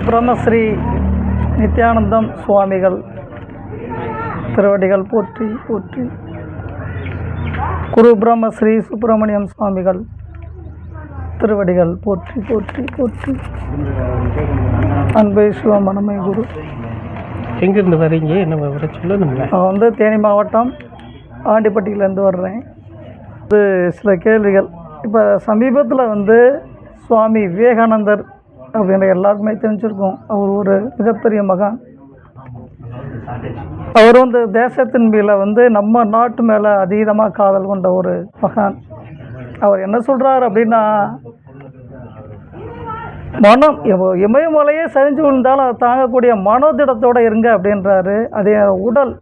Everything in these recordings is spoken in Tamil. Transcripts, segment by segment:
பிரம்மஸ்ரீ நித்யானந்தம் சுவாமிகள் திருவடிகள் போற்றி போற்றி. குரு பிரம்மஸ்ரீ சுப்பிரமணியம் சுவாமிகள் திருவடிகள் போற்றி போற்றி போற்றி. அன்பை சிவமனமை குரு. எங்கேருந்து வரீங்க? என்ன விவரம் சொல்லணுங்களா? நான் தேனி மாவட்டம் ஆண்டிப்பட்டியிலேருந்து வர்றேன். இது சில கேள்விகள். இப்போ சமீபத்தில் சுவாமி விவேகானந்தர் அப்படின்ற எல்லாருக்குமே தெரிஞ்சிருக்கும். அவர் ஒரு மிகப்பெரிய மகான். அவர் தேசத்தின் மேலே நம்ம நாட்டு மேலே அதீதமாக காதல் கொண்ட ஒரு மகான். அவர் என்ன சொல்கிறார் அப்படின்னா, மனம் இமயமலையே சரிஞ்சு விழுந்தாலும் அதை தாங்கக்கூடிய மனோதிடத்தோடு இருங்க அப்படின்றாரு. அதே உடல்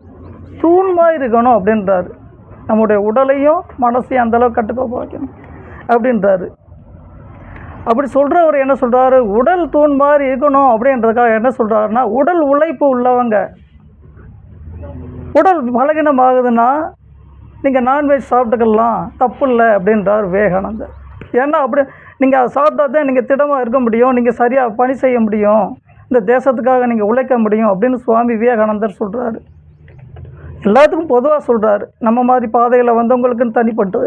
தூண் மாதிரி இருக்கணும் அப்படின்றாரு. நம்முடைய உடலையும் மனசையும் அந்தளவுக்கு கட்டுக்கோப்ப வைக்கணும் அப்படின்றாரு. அப்படி சொல்கிறவர் என்ன சொல்கிறாரு, உடல் தூண் மாதிரி இருக்கணும் அப்படின்றதுக்காக என்ன சொல்கிறாருன்னா, உடல் உழைப்பு உள்ளவங்க, உடல் பலகீனம் ஆகுதுன்னா நீங்கள் நான்வெஜ் சாப்பிட்டுக்கலாம், தப்பு இல்லை அப்படின்றார் விவேகானந்தர். ஏன்னா அப்படி நீங்கள் அதை சாப்பிட்டா தான் நீங்கள் திடமாக இருக்க முடியும், நீங்கள் சரியாக பணி செய்ய முடியும், இந்த தேசத்துக்காக நீங்கள் உழைக்க முடியும் அப்படின்னு சுவாமி விவேகானந்தர் சொல்கிறாரு. எல்லாத்துக்கும் பொதுவாக சொல்கிறாரு. நம்ம மாதிரி பாதையில் வந்தவங்களுக்குன்னு தனிப்பட்டு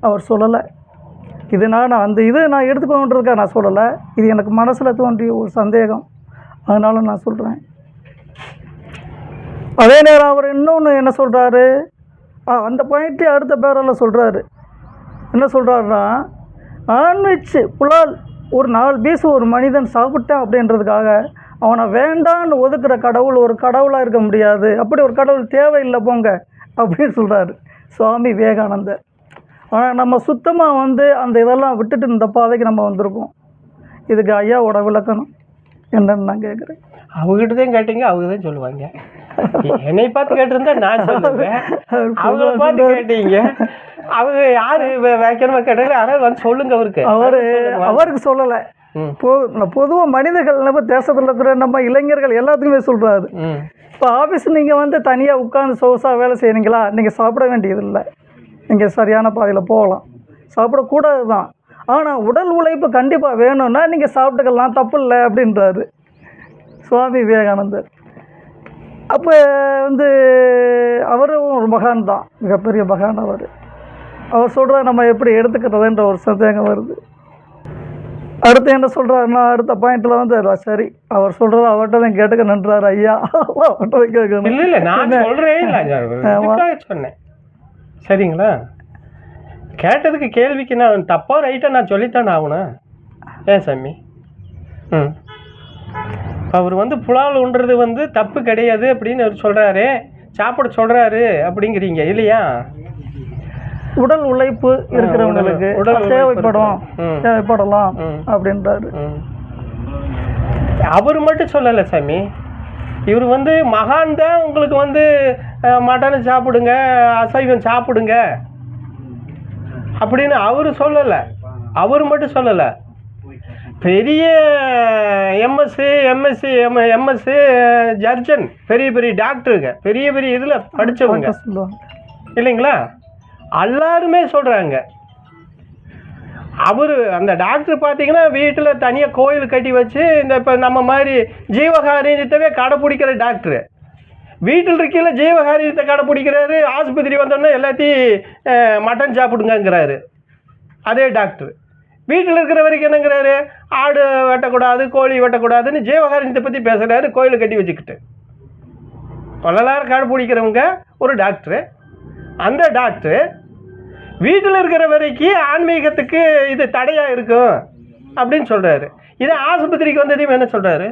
அவர் சொல்லலை. இது நான் நான் எடுத்துக்கொண்டிருக்கேன், நான் சொல்லலை. இது எனக்கு மனசில் தோன்றிய ஒரு சந்தேகம், அதனால் நான் சொல்கிறேன். அதே நேரம் அவர் இன்னொன்று என்ன சொல்கிறாரு, அந்த பாயிண்ட்டே அடுத்த பேரில் சொல்கிறாரு. என்ன சொல்கிறாருன்னா, நான்வெஜ் புலால் ஒரு 4 பீஸ் ஒரு மனிதன் சாப்பிட்டான் அப்படின்றதுக்காக அவனை வேண்டான்னு ஒதுக்குற கடவுள் ஒரு கடவுளாக இருக்க முடியாது, அப்படி ஒரு கடவுள் தேவையில்லை போங்க அப்படின்னு சொல்கிறாரு சுவாமி விவேகானந்தர். ஆனால் நம்ம சுத்தமாக அந்த இதெல்லாம் விட்டுட்டு இந்த பாதைக்கு நம்ம வந்திருக்கோம். இதுக்கு ஐயாவோட விளக்கணும் என்னன்னு நான் கேட்குறேன். அவங்ககிட்ட தான் கேட்டீங்க, அவங்க தான் சொல்லுவாங்க. என்னை பார்த்து கேட்டிருந்தா நான் சொல்லுவேன், அவங்கள பார்த்து கேட்டீங்க. அவங்க யார் வைக்கணுமா கேட்டாங்க, யாராவது சொல்லுங்க. அவருக்கு சொல்லலை. பொதுவாக மனிதர்கள் நம்ம தேசத்தில் இருக்கிற நம்ம இளைஞர்கள் எல்லாத்துக்குமே சொல்கிறாரு. இப்போ ஆஃபீஸ் நீங்கள் தனியாக உட்காந்து சொகுசாக வேலை செய்கிறீங்களா, நீங்கள் சாப்பிட வேண்டியதில்லை, நீங்கள் சரியான பாதையில் போகலாம், சாப்பிடக்கூடாது தான். ஆனால் உடல் உழைப்பு கண்டிப்பாக வேணும்னா நீங்கள் சாப்பிட்டுக்கலாம், தப்பு இல்லை அப்படின்றாரு சுவாமி விவேகானந்தர். அப்போ அவரும் ஒரு மகான் தான், மிகப்பெரிய மகான். அவர் சொல்கிறார், நம்ம எப்படி எடுத்துக்கிறதுன்ற ஒரு சந்தேகம் வருது. அடுத்து என்ன சொல்கிறாருன்னா, அடுத்த பாயிண்டில் சரி அவர் சொல்கிறது அவர்கிட்ட தான் கேட்டுக்க நின்றார் ஐயா, அவர்கிட்ட தான் கேட்கணும். இல்லை நான் சொன்னேன் சரிங்களா. கேட்டதுக்கு கேள்விக்கு நான் தப்பா ரைட்டாக நான் சொல்லித்தானே ஆகணும். ஏன் சாமி? அவர் புலால் உண்றது தப்பு கிடையாது அப்படின்னு அவர் சொல்கிறாரு, சாப்பிட சொல்கிறாரு அப்படிங்கிறீங்க இல்லையா? உடல் உழைப்பு இருக்கிறவங்களுக்கு தேவைப்படலாம் அப்படின்றாரு. அவர் மட்டும் சொல்லலை சாமி, இவர் மகான் தான் உங்களுக்கு மட்டன் சாப்பிடுங்க, அசைவம் சாப்பிடுங்க அப்படின்னு அவர் சொல்லலை. அவர் மட்டும் சொல்லலை, பெரிய எம்எஸ்சி ஜர்ஜன், பெரிய பெரிய டாக்டருங்க, பெரிய பெரிய இதில் படித்தவங்க இல்லைங்களா, எல்லாருமே சொல்கிறாங்க. அவர் அந்த டாக்டர் பார்த்தீங்கன்னா வீட்டில் தனியாக கோயில் கட்டி வச்சு இப்போ நம்ம மாதிரி ஜீவகாரணியத்தவே கடைப்பிடிக்கிற டாக்டரு. வீட்டில் இருக்கையில ஜீவகாரணியத்தை கடைப்பிடிக்கிறாரு, ஆஸ்பத்திரி வந்தோடனே எல்லாத்தையும் மட்டன் சாப்பிடுங்கிறாரு. அதே டாக்டர் வீட்டில் இருக்கிற வரைக்கும் என்னங்கிறாரு, ஆடு வெட்டக்கூடாது, கோழி வெட்டக்கூடாதுன்னு ஜீவகாரணியத்தை பற்றி பேசுகிறாரு, கோயிலை கட்டி வச்சுக்கிட்டு. பலலாரும் கடைப்பிடிக்கிறவங்க ஒரு டாக்டரு. அந்த டாக்டர் வீட்டில் இருக்கிற வரைக்கும் ஆன்மீகத்துக்கு இது தடையாக இருக்கும் அப்படின்னு சொல்கிறாரு. இதே ஆஸ்பத்திரிக்கு வந்ததையும் என்ன சொல்கிறாரு,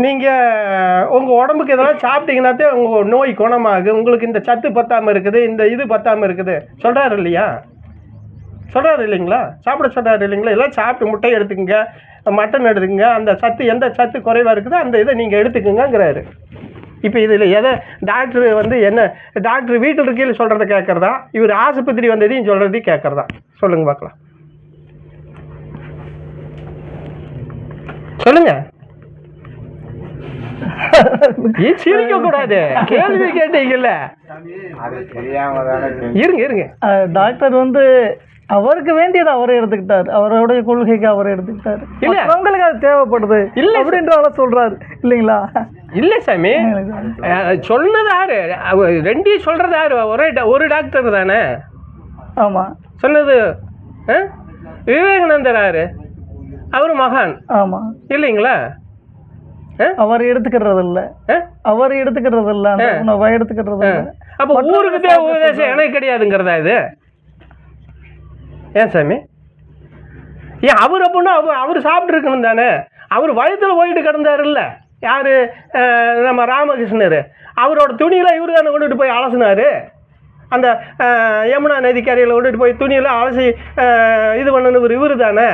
நீங்கள் உங்கள் உடம்புக்கு இதெல்லாம் சாப்பிட்டீங்கன்னாத்தே உங்கள் நோய் குணமாகுது, உங்களுக்கு இந்த சத்து பத்தாமல் இருக்குது, இந்த இது பத்தாமல் இருக்குது சொல்கிறாரு இல்லையா? சொல்கிறாரு இல்லைங்களா? சாப்பிட சொல்கிறாரு இல்லைங்களா? எல்லாம் சாப்பிட்டு முட்டை எடுத்துக்கங்க, மட்டன் எடுத்துக்கங்க, அந்த சத்து எந்த சத்து குறைவாக இருக்குதோ அந்த இதை நீங்கள் எடுத்துக்குங்கிறாரு. இப்போ இதில் எதை டாக்டர் என்ன டாக்டர் வீட்டில் இருக்கையில் சொல்கிறத கேட்குறதா, இவர் ஆஸ்பத்திரி வந்ததையும் சொல்கிறதையும் கேட்குறதா? சொல்லுங்கள் பார்க்கலாம். சொல்லுங்கள். சிரிக்க கூடாது, கேள்வி கேட்டீங்கல்ல. இருங்க டாக்டர் வந்து அவருக்கு வேண்டியது அவரே எடுத்துக்கிட்டாரு, அவருடைய கொள்கைக்கு அவரே எடுத்துக்கிட்டாரு. இல்ல உங்களுக்கு அது தேவைப்படுது இல்ல அப்படின்ற சொல்றாரு இல்லைங்களா? இல்ல சாமி, சொன்னது யாரு? ரெண்டையும் சொல்றது யாரு? ஒரு டாக்டர் தானே. ஆமா, சொன்னது விவேகானந்தர் யாரு? அவரு மகான். ஆமா இல்லைங்களா? அவர் எடுத்துக்கிறது இல்ல, அவர் எடுத்துக்கிறது இல்ல, உணவை எடுத்துக்கிறது இல்ல. அப்ப ஊருக்கு தேவை உபதேசம் எனக்கு கிடையாதுங்கிறதா இது? ஏன் சாமி? ஏன் அவர் அப்படின்னா அவர் சாப்பிட்டு இருக்கணும் தானே. அவர் வயத்துல போயிட்டு கிடந்தாரு இல்ல, யாரு? நம்ம ராமகிருஷ்ணர். அவரோட துணியெல்லாம் இவரு தானே கொண்டுட்டு போய் அலசினாரு. அந்த யமுனா நதிக்கரையில் கொண்டுட்டு போய் துணியெல்லாம் அலசி இது பண்ணணும் இவரு தானே.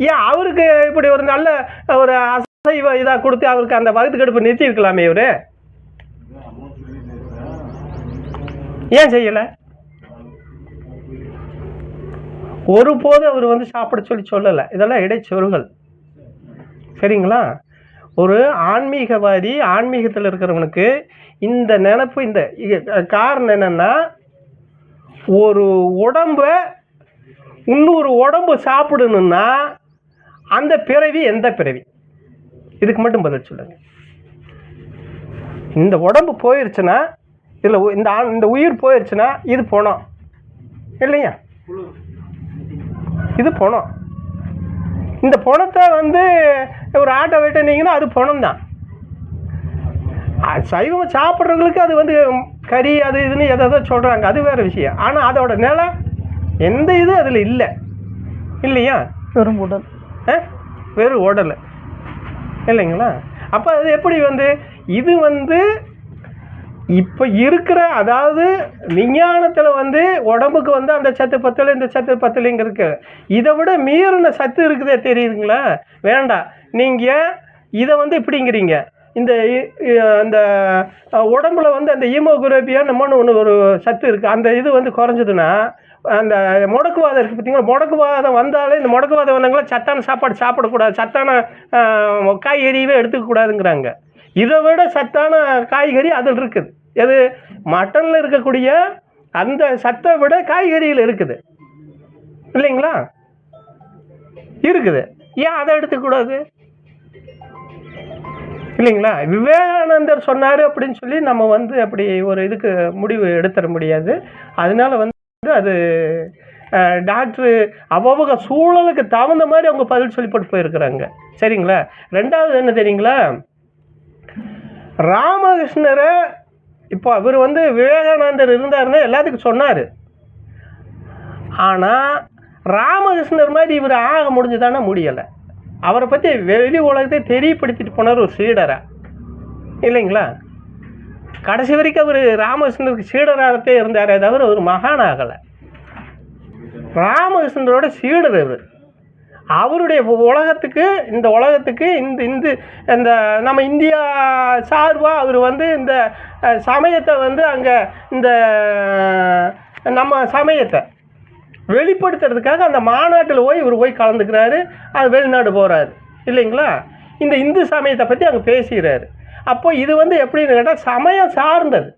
ஏன் அவருக்கு இப்படி ஒரு நல்ல ஒரு அசைவ இதாக கொடுத்து அவருக்கு அந்த வகுத்து கடுப்பு நிறுத்தி இருக்கலாமே இவரு? ஏன் செய்யலை? ஒருபோது அவர் வந்து சாப்பிட சொல்லலை. இதெல்லாம் இடைச்சொல்கள், சரிங்களா? ஒரு ஆன்மீகவாதி, ஆன்மீகத்தில் இருக்கிறவனுக்கு இந்த நினைப்பு, இந்த காரணம் என்னன்னா, ஒரு உடம்ப இன்னொரு உடம்பு சாப்பிடணும்னா அந்த பிறவி எந்த பிறவி? இதுக்கு மட்டும் பதில் சொல்லுங்க. இந்த உடம்பு போயிருச்சுன்னா, இதில் இந்த உயிர் போயிருச்சுன்னா இது போனோம் இல்லையா? இது பணம். இந்த பணத்தை வந்து ஒரு ஆட்டை வெட்டினீங்கன்னா அது பணம் தான். சைவம் சாப்பிட்றவங்களுக்கு அது வந்து கறி அது இதுன்னு எதோ சொல்கிறாங்க, அது வேறு விஷயம். ஆனால் அதோட நிலை எந்த இது அதில் இல்லை இல்லையா? வெறும் உடல், வெறும் உடல் இல்லைங்களா? அப்போ அது எப்படி வந்து இது வந்து இப்போ இருக்கிற, அதாவது விஞ்ஞானத்தில் வந்து உடம்புக்கு வந்து அந்த சத்து பத்தலை இந்த சத்து பத்தலைங்க இருக்கு. இதை விட மீறின சத்து இருக்குதே, தெரியுதுங்களா? வேண்டாம், நீங்கள் இதை வந்து இப்படிங்கிறீங்க. இந்த இந்த உடம்புல வந்து அந்த ஹீமோகுளோபின் நம்மன்னு ஒன்று ஒரு சத்து இருக்குது. அந்த இது வந்து குறைஞ்சதுன்னா அந்த முடக்குவாதம் இருக்குது பார்த்தீங்களா? முடக்குவாதம் வந்தாலே இந்த முடக்குவாதம் வந்தவங்களாம் சத்தான சாப்பாடு சாப்பிடக்கூடாது, சத்தான காய்கறியவே எடுத்துக்கக்கூடாதுங்கிறாங்க. இதை விட சத்தான காய்கறி அதில் இருக்குது. எது? மட்டனில் இருக்கக்கூடிய அந்த சத்தை விட காய்கறியில் இருக்குது இல்லைங்களா? இருக்குது. ஏன் அதை எடுத்துக்கூடாது இல்லைங்களா? விவேகானந்தர் சொன்னார் அப்படின்னு சொல்லி நம்ம வந்து அப்படி ஒரு இதுக்கு முடிவு எடுத்துட முடியாது. அதனால வந்து அது டாக்டரு அவ்வளவு சூழலுக்கு தகுந்த மாதிரி அவங்க பதில் சொல்லி போட்டு போயிருக்கிறாங்க, சரிங்களா? ரெண்டாவது என்ன தெரியுங்களா? ராமகிருஷ்ணரை இப்போ அவர் வந்து விவேகானந்தர் இருந்தாருன்னா எல்லாத்துக்கும் சொன்னார். ஆனால் ராமகிருஷ்ணர் மாதிரி இவர் ஆக முடிஞ்சுதானே? முடியலை. அவரை பற்றி வெளி உலகத்தை தெரியப்படுத்திட்டு போனார் ஒரு சீடரா இல்லைங்களா? கடைசி வரைக்கும் அவர் ராமகிருஷ்ணருக்கு சீடராகத்தே இருந்தாரே தவிர ஒரு மகான் ஆகலை. ராமகிருஷ்ணரோட சீடர் அவர். அவருடைய உலகத்துக்கு, இந்த உலகத்துக்கு இந்த நம்ம இந்தியா சார்பாக அவர் வந்து இந்த சமயத்தை வந்து அங்கே இந்த நம்ம சமயத்தை வெளிப்படுத்துறதுக்காக அந்த மாநாட்டில் இவர் போய் கலந்துக்கிறாரு. அது வெளிநாடு போகிறாரு இல்லைங்களா? இந்த இந்து சமயத்தை பற்றி அங்கே பேசுகிறாரு. அப்போ இது வந்து எப்படின்னு கேட்டால் சமயம் சார்ந்தது.